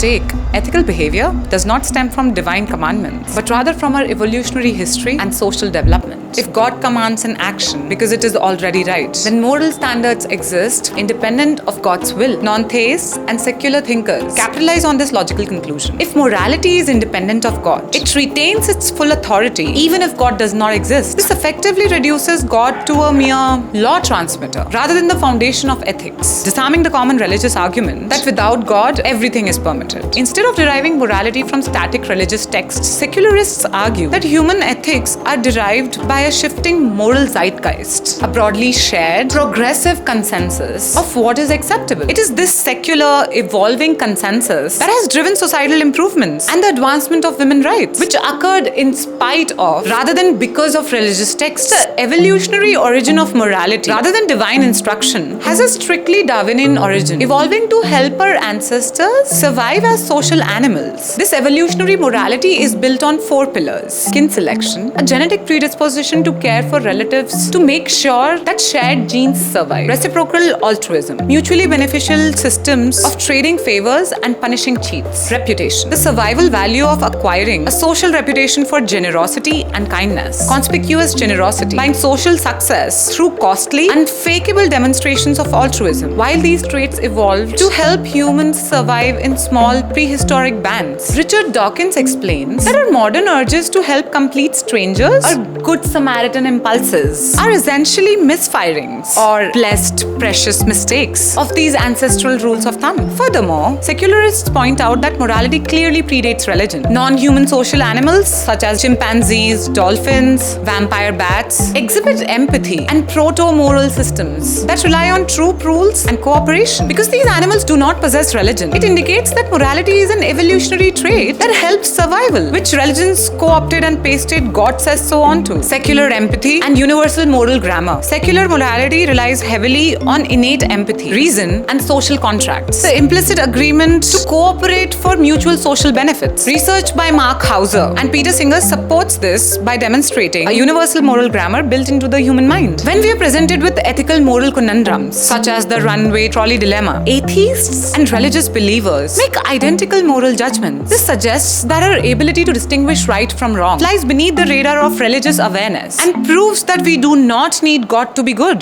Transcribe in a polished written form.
mistake. Ethical behavior does not stem from divine commandments, but rather from our evolutionary history and social development. If God commands an action because it is already right, then moral standards exist independent of God's will. Non-theists and secular thinkers capitalize on this logical conclusion. If morality is independent of God, it retains its full authority even if God does not exist. This effectively reduces God to a mere law transmitter rather than the foundation of ethics, disarming the common religious argument that without God, everything is permitted. Instead of deriving morality from static religious texts, secularists argue that human ethics are derived by a shifting moral zeitgeist, a broadly shared, progressive consensus of what is acceptable. It is this secular, evolving consensus that has driven societal improvements and the advancement of women's rights, which occurred in spite of, rather than because of religious texts. The evolutionary origin of morality, rather than divine instruction, has a strictly Darwinian origin, evolving to help our ancestors survive as social animals. This evolutionary morality is built on 4 pillars: kin selection, a genetic predisposition to care for relatives to make sure that shared genes survive; reciprocal altruism, mutually beneficial systems of trading favors and punishing cheats; reputation, the survival value of acquiring a social reputation for generosity and kindness; conspicuous generosity, buying social success through costly and fakeable demonstrations of altruism. While these traits evolved to help humans survive in small prehistoric bands, Richard Dawkins explains that our modern urges to help complete strangers, or good Samaritan impulses, are essentially misfirings or blessed, precious mistakes of these ancestral rules of thumb. Furthermore, secularists point out that morality clearly predates religion. Non-human social animals such as chimpanzees, dolphins, vampire bats exhibit empathy and proto-moral systems that rely on troop rules and cooperation. Because these animals do not possess religion, it indicates that morality is an evolutionary trait that helps survival, which religions co-opted and pasted "God says so" onto. Secular empathy and universal moral grammar. Secular morality relies heavily on innate empathy, reason, and social contracts, the implicit agreement to cooperate for mutual social benefits. Research by Mark Hauser and Peter Singer supports this by demonstrating a universal moral grammar built into the human mind. When we are presented with ethical moral conundrums, such as the runaway trolley dilemma, atheists and religious believers make identical moral judgments. This suggests that our ability to distinguish right from wrong lies beneath the radar of religious awareness and proves that we do not need God to be good.